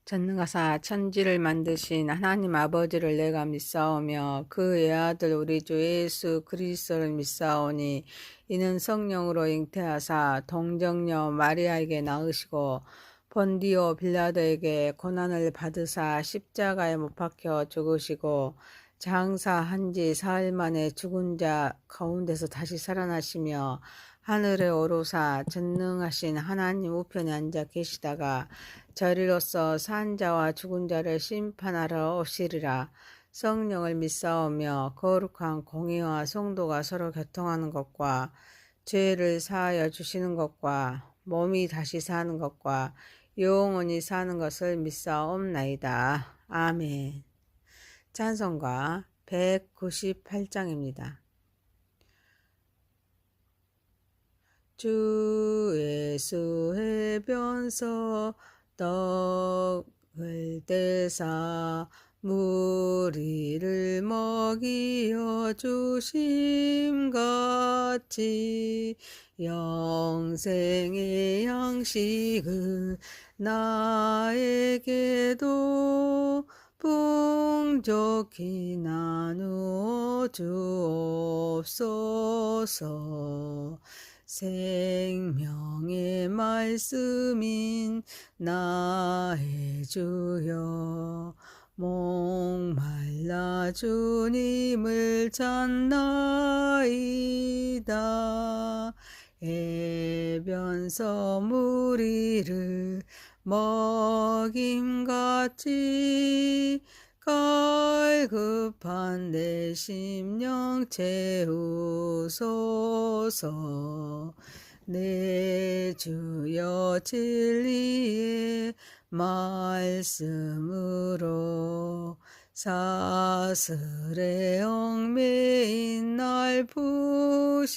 전능하사 천지를 만드신 하나님 아버지를 내가 믿사오며 그 외아들 우리 주 예수 그리스도를 믿사오니 이는 성령으로 잉태하사 동정녀 마리아에게 낳으시고 본디오 빌라도에게 고난을 받으사 십자가에 못 박혀 죽으시고 장사한 지 사흘 만에 죽은 자 가운데서 다시 살아나시며 하늘에 오르사 전능하신 하나님 우편에 앉아 계시다가 저리로서 산 자와 죽은 자를 심판하러 오시리라. 성령을 믿사오며 거룩한 공의와 성도가 서로 교통하는 것과 죄를 사하여 주시는 것과 몸이 다시 사는 것과 영원히 사는 것을 믿사옵나이다. 아멘. 찬송가 198장입니다. 주 예수 해변서 떡을 떼사 무리를 먹이어 주심같이 영생의 양식을 나에게도 풍족히 나누어 주옵소서. 생명의 말씀인 나의 주여 목말라 주님을 찾나이다. 해변서 무리를 먹임같이 갈급한 내 심령 채우소서. 내 주여 진리의 말씀으로 사슬에 얽매인 날 부시사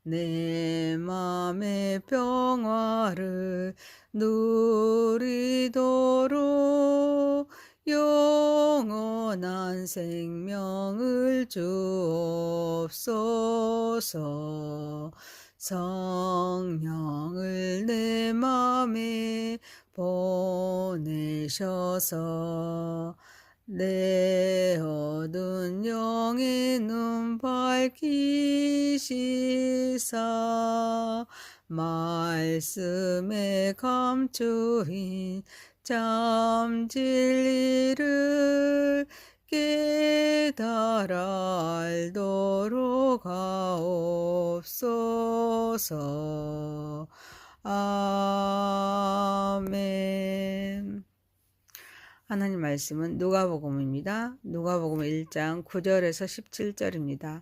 내 맘의 평화를 누리도록 영원한 생명을 주옵소서. 성령을 내 맘에 보내셔서 내 어두운 영의 눈 밝히시사 말씀에 감추인 참 진리를 깨달아 알도록 하옵소서. 아멘. 하나님 말씀은 누가복음입니다. 누가복음 1장 9절에서 17절입니다.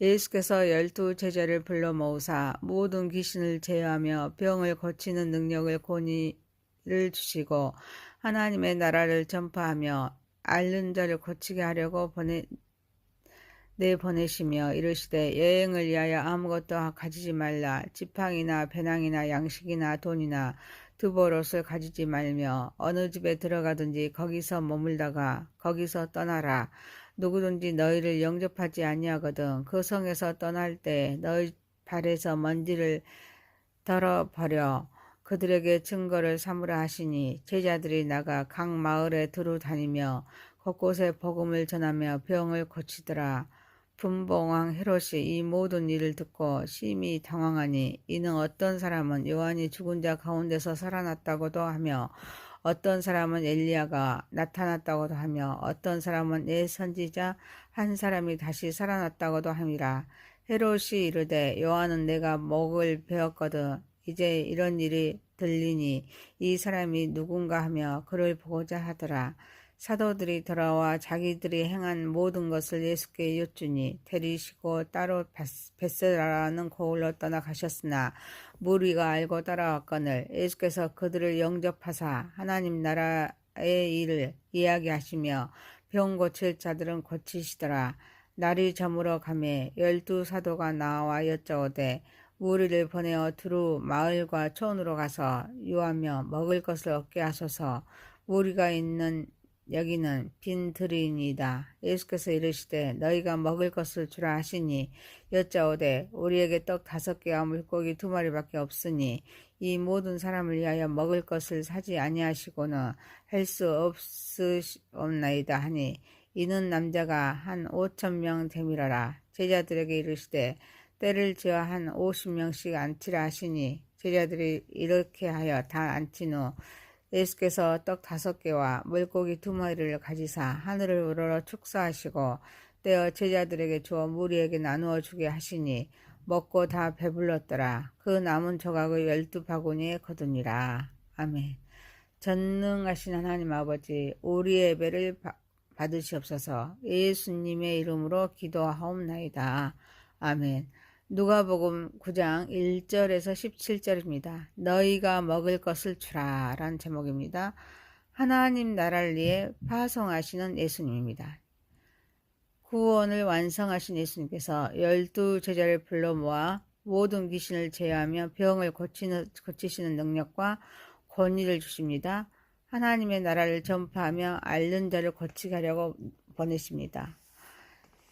예수께서 12 제자를 불러 모으사 모든 귀신을 제어하며 병을 고치는 능력을 권위를 주시고 하나님의 나라를 전파하며 앓는 자를 고치게 하려고 보내시며 이르시되 여행을 위하여 아무것도 가지지 말라. 지팡이나 배낭이나 양식이나 돈이나 두보롯을 가지지 말며 어느 집에 들어가든지 거기서 머물다가 거기서 떠나라. 누구든지 너희를 영접하지 아니하거든 그 성에서 떠날 때 너희 발에서 먼지를 덜어버려 그들에게 증거를 삼으라 하시니 제자들이 나가 각 마을에 두루 다니며 곳곳에 복음을 전하며 병을 고치더라. 분봉왕 헤롯이 이 모든 일을 듣고 심히 당황하니 이는 어떤 사람은 요한이 죽은 자 가운데서 살아났다고도 하며 어떤 사람은 엘리야가 나타났다고도 하며 어떤 사람은 옛 선지자 한 사람이 다시 살아났다고도 함이라. 헤롯이 이르되 요한은 내가 목을 베었거든 이제 이런 일이 들리니 이 사람이 누군가 하며 그를 보고자 하더라. 사도들이 돌아와 자기들이 행한 모든 것을 예수께 여쭈니 데리시고 따로 벳세다라는 고을로 떠나가셨으나 무리가 알고 따라왔거늘 예수께서 그들을 영접하사 하나님 나라의 일을 이야기하시며 병 고칠 자들은 고치시더라. 날이 저물어 가매 12 사도가 나와 여짜오되 무리를 보내어 두루 마을과 촌으로 가서 유하며 먹을 것을 얻게 하소서. 무리가 있는 여기는 빈들이니이다. 예수께서 이르시되 너희가 먹을 것을 주라 하시니 여짜오되 우리에게 떡 5개와 물고기 2마리밖에 없으니 이 모든 사람을 위하여 먹을 것을 사지 아니하시고는 할 수 없사옵나이다 하니 이는 남자가 한 5,000명 됨이라라. 제자들에게 이르시되 때를 지어 한 50명씩 앉히라 하시니 제자들이 이렇게 하여 다 앉힌 후 예수께서 떡 5개와 물고기 2마리를 가지사 하늘을 우러러 축사하시고 떼어 제자들에게 주어 무리에게 나누어 주게 하시니 먹고 다 배불렀더라. 그 남은 조각을 12바구니에 거두니라. 아멘. 전능하신 하나님 아버지, 우리의 예배를 받으시옵소서. 예수님의 이름으로 기도하옵나이다. 아멘. 누가복음 9장 1절에서 17절입니다. 너희가 먹을 것을 주라 라는 제목입니다. 하나님 나라를 위해 파송하시는 예수님입니다. 구원을 완성하신 예수님께서 12제자를 불러 모아 모든 귀신을 제어하며 병을 고치시는 능력과 권위를 주십니다. 하나님의 나라를 전파하며 앓는 자를 고치게 하려고 보내십니다.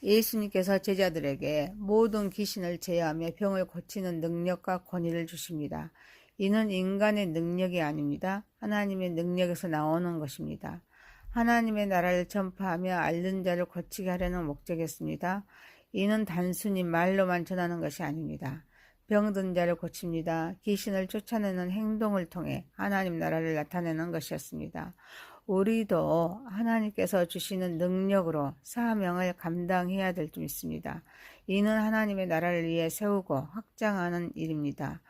예수님께서 제자들에게 모든 귀신을 제어하며 병을 고치는 능력과 권위를 주십니다. 이는 인간의 능력이 아닙니다. 하나님의 능력에서 나오는 것입니다. 하나님의 나라를 전파하며 앓는 자를 고치게 하려는 목적이었습니다. 이는 단순히 말로만 전하는 것이 아닙니다. 병든 자를 고칩니다. 귀신을 쫓아내는 행동을 통해 하나님 나라를 나타내는 것이었습니다. 우리도 하나님께서 주시는 능력으로 사명을 감당해야 될 줄 믿습니다. 이는 하나님의 나라를 위해 세우고 확장하는 일입니다.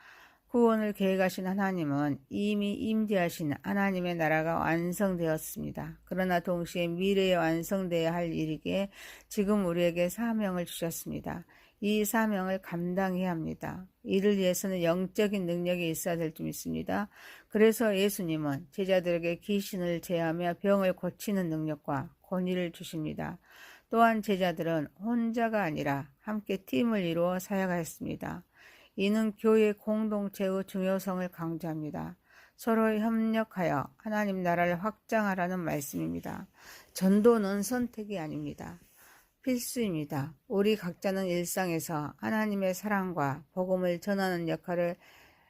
구원을 계획하신 하나님은 이미 임재하신 하나님의 나라가 완성되었습니다. 그러나 동시에 미래에 완성되어야 할 일이기에 지금 우리에게 사명을 주셨습니다. 이 사명을 감당해야 합니다. 이를 위해서는 영적인 능력이 있어야 될 줄 믿습니다. 그래서 예수님은 제자들에게 귀신을 제하며 병을 고치는 능력과 권위를 주십니다. 또한 제자들은 혼자가 아니라 함께 팀을 이루어 사역하였습니다. 이는 교회 공동체의 중요성을 강조합니다. 서로 협력하여 하나님 나라를 확장하라는 말씀입니다. 전도는 선택이 아닙니다. 필수입니다. 우리 각자는 일상에서 하나님의 사랑과 복음을 전하는 역할을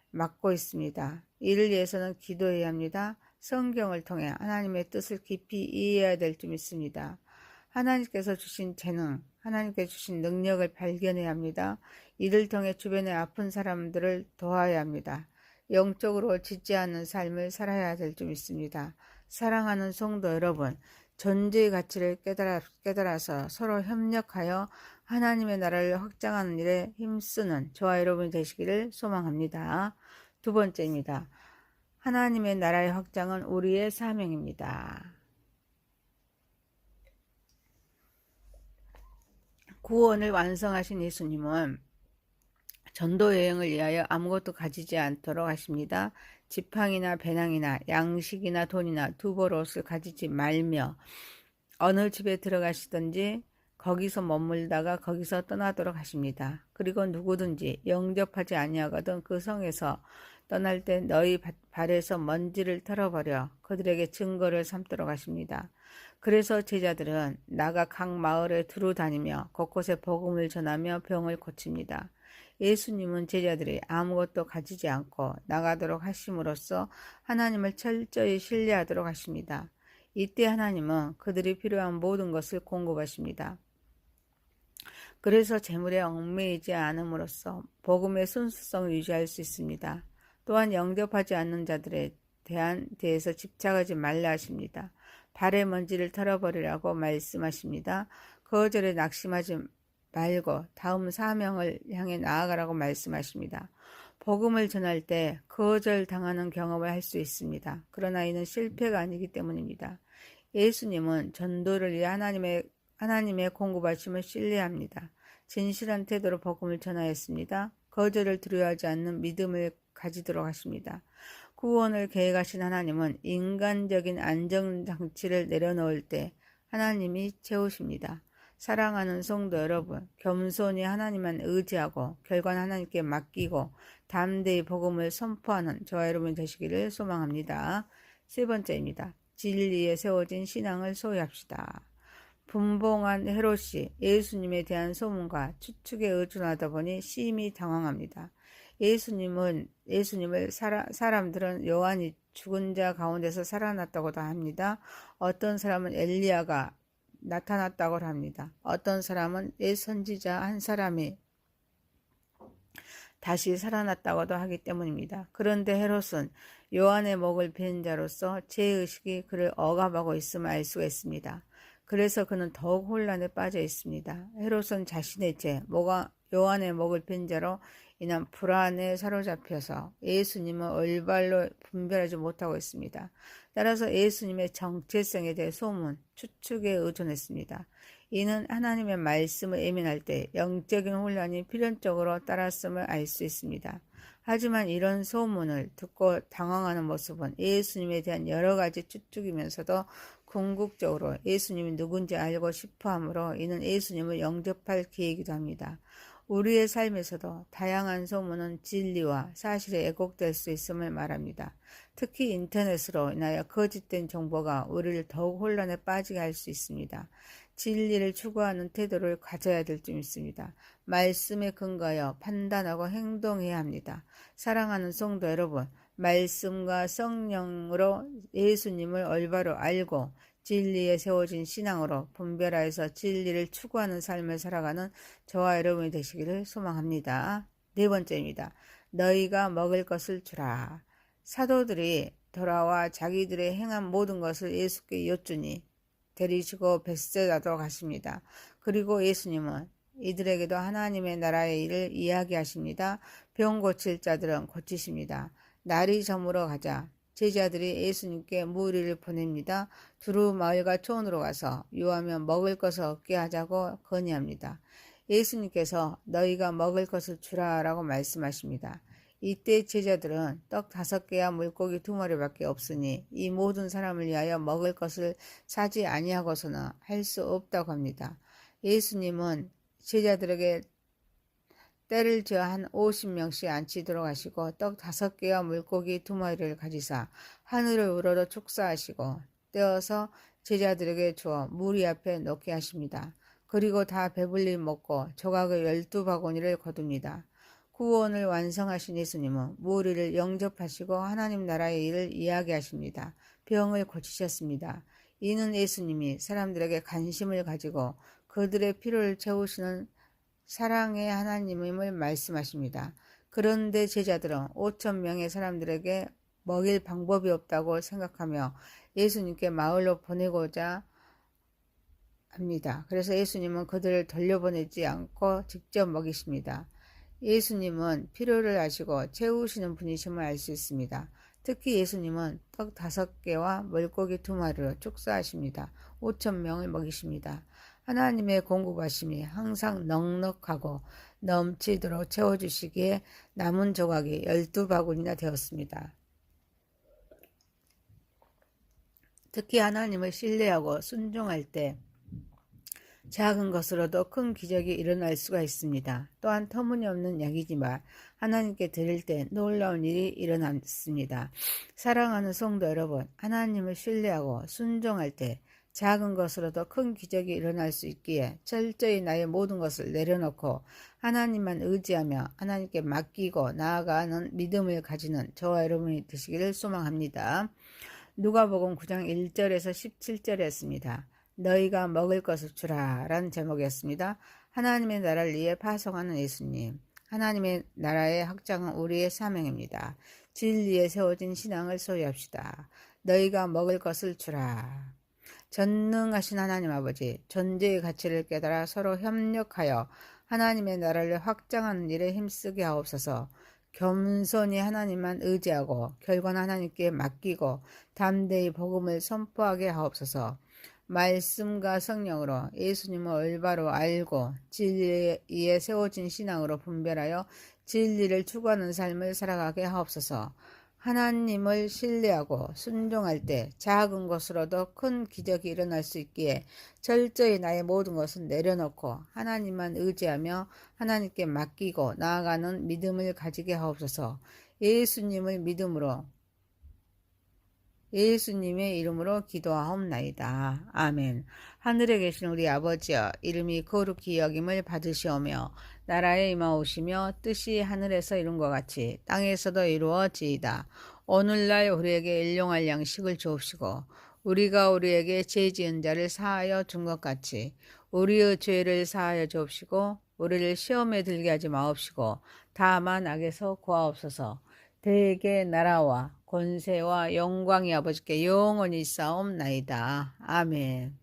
맡고 있습니다. 이를 위해서는 기도해야 합니다. 성경을 통해 하나님의 뜻을 깊이 이해해야 될 줄 믿습니다. 하나님께서 주신 재능, 하나님께서 주신 능력을 발견해야 합니다. 이를 통해 주변의 아픈 사람들을 도와야 합니다. 영적으로 짓지 않는 삶을 살아야 될 줄 믿습니다. 사랑하는 성도 여러분, 존재의 가치를 깨달아서 서로 협력하여 하나님의 나라를 확장하는 일에 힘쓰는 저와 여러분이 되시기를 소망합니다. 두 번째입니다. 하나님의 나라의 확장은 우리의 사명입니다. 구원을 완성하신 예수님은 전도 여행을 위하여 아무것도 가지지 않도록 하십니다. 지팡이나 배낭이나 양식이나 돈이나 두벌옷을 가지지 말며 어느 집에 들어가시든지 거기서 머물다가 거기서 떠나도록 하십니다. 그리고 누구든지 영접하지 아니하거든 그 성에서 떠날 때 너희 발에서 먼지를 털어버려 그들에게 증거를 삼도록 하십니다. 그래서 제자들은 나가 각 마을에 두루 다니며 곳곳에 복음을 전하며 병을 고칩니다. 예수님은 제자들이 아무것도 가지지 않고 나가도록 하심으로써 하나님을 철저히 신뢰하도록 하십니다. 이때 하나님은 그들이 필요한 모든 것을 공급하십니다. 그래서 재물에 얽매이지 않음으로써 복음의 순수성을 유지할 수 있습니다. 또한 영접하지 않는 자들에 대해서 집착하지 말라 하십니다. 발의 먼지를 털어버리라고 말씀하십니다. 거절에 낙심하지 말고 다음 사명을 향해 나아가라고 말씀하십니다. 복음을 전할 때 거절당하는 경험을 할 수 있습니다. 그러나 이는 실패가 아니기 때문입니다. 예수님은 전도를 위해 하나님의 공급하심을 신뢰합니다. 진실한 태도로 복음을 전하였습니다. 거절을 두려워하지 않는 믿음을 가지도록 하십니다. 구원을 계획하신 하나님은 인간적인 안정장치를 내려놓을 때 하나님이 채우십니다. 사랑하는 성도 여러분, 겸손히 하나님만 의지하고 결과는 하나님께 맡기고 담대히 복음을 선포하는 저와 여러분이 되시기를 소망합니다. 세 번째입니다. 진리에 세워진 신앙을 소유합시다. 분봉한 헤롯이 예수님에 대한 소문과 추측에 의존하다 보니 심히 당황합니다. 예수님을 사람들은 요한이 죽은 자 가운데서 살아났다고도 합니다. 어떤 사람은 엘리야가 나타났다고 합니다. 어떤 사람은 옛 선지자 한 사람이 다시 살아났다고도 하기 때문입니다. 그런데 헤롯은 요한의 목을 벤 자로서 죄의식이 그를 억압하고 있음을 알 수가 있습니다. 그래서 그는 더욱 혼란에 빠져 있습니다. 헤롯은 자신의 죄, 요한의 목을 벤 자로 인한 불안에 사로잡혀서 예수님을 올바로 분별하지 못하고 있습니다. 따라서 예수님의 정체성에 대해 소문, 추측에 의존했습니다. 이는 하나님의 말씀을 예민할 때 영적인 혼란이 필연적으로 따랐음을 알 수 있습니다. 하지만 이런 소문을 듣고 당황하는 모습은 예수님에 대한 여러 가지 추측이면서도 궁극적으로 예수님이 누군지 알고 싶어하므로 이는 예수님을 영접할 계획이기도 합니다. 우리의 삶에서도 다양한 소문은 진리와 사실에 왜곡될 수 있음을 말합니다. 특히 인터넷으로 인하여 거짓된 정보가 우리를 더욱 혼란에 빠지게 할 수 있습니다. 진리를 추구하는 태도를 가져야 될 점 있습니다. 말씀에 근거하여 판단하고 행동해야 합니다. 사랑하는 성도 여러분, 말씀과 성령으로 예수님을 올바로 알고 진리에 세워진 신앙으로 분별하여서 진리를 추구하는 삶을 살아가는 저와 여러분이 되시기를 소망합니다. 네 번째입니다. 너희가 먹을 것을 주라. 사도들이 돌아와 자기들의 행한 모든 것을 예수께 여쭈니 데리시고 벳세다로 가십니다. 그리고 예수님은 이들에게도 하나님의 나라의 일을 이야기하십니다. 병 고칠 자들은 고치십니다. 날이 저물어 가자 제자들이 예수님께 무리를 보냅니다. 두루 마을과 촌으로 가서 유하며 먹을 것을 얻게 하자고 건의합니다. 예수님께서 너희가 먹을 것을 주라라고 말씀하십니다. 이때 제자들은 떡 5개와 물고기 2마리밖에 없으니 이 모든 사람을 위하여 먹을 것을 사지 아니하고서는 할 수 없다고 합니다. 예수님은 제자들에게 때를 지어 한 50명씩 앉히도록 하시고 떡 5개와 물고기 2마리를 가지사 하늘을 우러러 축사하시고 떼어서 제자들에게 주어 무리 앞에 놓게 하십니다. 그리고 다 배불리 먹고 조각을 12바구니를 거둡니다. 구원을 완성하신 예수님은 무리를 영접하시고 하나님 나라의 일을 이야기하십니다. 병을 고치셨습니다. 이는 예수님이 사람들에게 관심을 가지고 그들의 필요를 채우시는 사랑의 하나님임을 말씀하십니다. 그런데 제자들은 5,000명의 사람들에게 먹일 방법이 없다고 생각하며 예수님께 마을로 보내고자 합니다. 그래서 예수님은 그들을 돌려보내지 않고 직접 먹이십니다. 예수님은 필요를 아시고 채우시는 분이심을 알 수 있습니다. 특히 예수님은 떡 5개와 물고기 2마리로 축사하십니다. 5,000명을 먹이십니다. 하나님의 공급하심이 항상 넉넉하고 넘치도록 채워주시기에 남은 조각이 12바구니나 되었습니다. 특히 하나님을 신뢰하고 순종할 때 작은 것으로도 큰 기적이 일어날 수가 있습니다. 또한 터무니없는 약이지만 하나님께 드릴 때 놀라운 일이 일어났습니다. 사랑하는 성도 여러분, 하나님을 신뢰하고 순종할 때 작은 것으로도 큰 기적이 일어날 수 있기에 철저히 나의 모든 것을 내려놓고 하나님만 의지하며 하나님께 맡기고 나아가는 믿음을 가지는 저와 여러분이 되시기를 소망합니다. 누가복음 9장 1절에서 17절이었습니다. 너희가 먹을 것을 주라 라는 제목이었습니다. 하나님의 나라를 위해 파송하는 예수님, 하나님의 나라의 확장은 우리의 사명입니다. 진리에 세워진 신앙을 소유합시다. 너희가 먹을 것을 주라. 전능하신 하나님 아버지, 존재의 가치를 깨달아 서로 협력하여 하나님의 나라를 확장하는 일에 힘쓰게 하옵소서. 겸손히 하나님만 의지하고 결과는 하나님께 맡기고 담대히 복음을 선포하게 하옵소서. 말씀과 성령으로 예수님을 올바로 알고 진리에 세워진 신앙으로 분별하여 진리를 추구하는 삶을 살아가게 하옵소서. 하나님을 신뢰하고 순종할 때 작은 것으로도 큰 기적이 일어날 수 있기에 철저히 나의 모든 것을 내려놓고 하나님만 의지하며 하나님께 맡기고 나아가는 믿음을 가지게 하옵소서. 예수님을 믿음으로 예수님의 이름으로 기도하옵나이다. 아멘. 하늘에 계신 우리 아버지여, 이름이 거룩히 여김을 받으시오며 나라에 임하오시며 뜻이 하늘에서 이룬 것 같이 땅에서도 이루어지이다. 오늘날 우리에게 일용할 양식을 주옵시고 우리가 우리에게 죄 지은 자를 사하여 준 것 같이 우리의 죄를 사하여 주옵시고 우리를 시험에 들게 하지 마옵시고 다만 악에서 구하옵소서. 대개 나라와 권세와 영광이 아버지께 영원히 있사옵나이다. 아멘.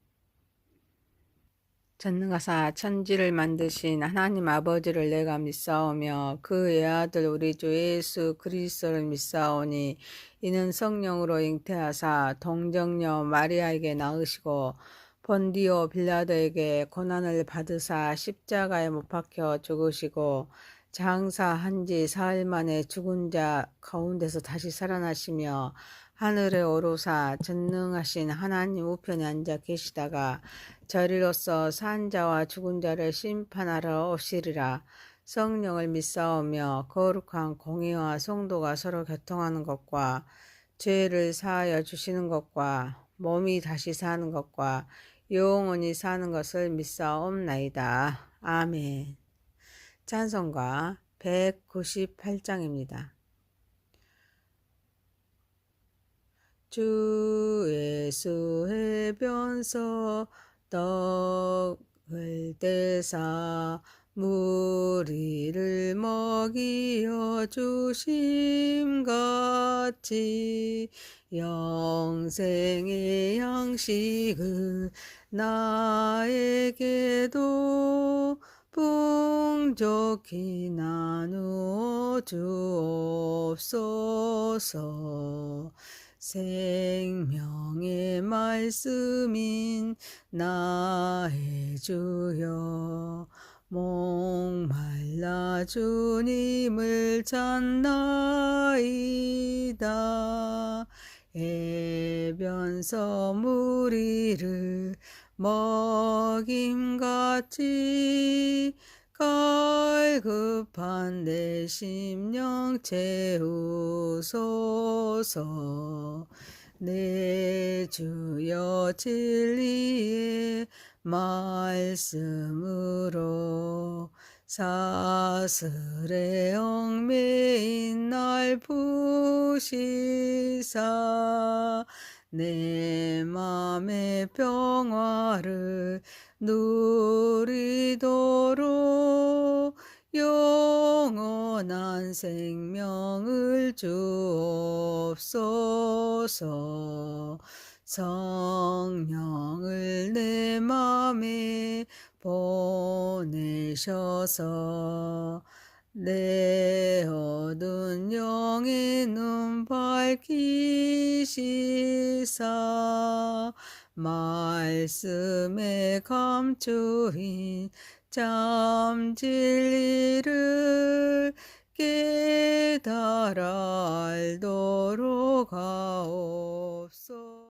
전능하사 천지를 만드신 하나님 아버지를 내가 믿사오며 그 외아들 우리 주 예수 그리스도를 믿사오니 이는 성령으로 잉태하사 동정녀 마리아에게 낳으시고 본디오 빌라도에게 고난을 받으사 십자가에 못 박혀 죽으시고 장사한 지 사흘 만에 죽은 자 가운데서 다시 살아나시며 하늘에 오르사 전능하신 하나님 우편에 앉아 계시다가 저리로서 산 자와 죽은 자를 심판하러 오시리라. 성령을 믿사오며 거룩한 공의와 성도가 서로 교통하는 것과 죄를 사하여 주시는 것과 몸이 다시 사는 것과 영원히 사는 것을 믿사옵나이다. 아멘. 찬송가 198장입니다. 주 예수 해변서 떡을 떼사 무리를 먹이어 주심같이 영생의 양식을 나에게도 풍족히 나누어 주옵소서. 생명의 말씀인 나의 주여 목말라 주님을 찾나이다. 해변서 무리를 먹임같이 갈급한 내 심령 채우소서. 내 주여 진리의 말씀으로 사슬에 얽매인 날 푸시사 내 맘의 평화를 누리도록 영원한 생명을 주옵소서. 성령을 내 맘에 보내셔서 내 어두운 영의 눈 밝히시사 말씀에 감추인 참 진리를 깨달아 알도록 하옵소서.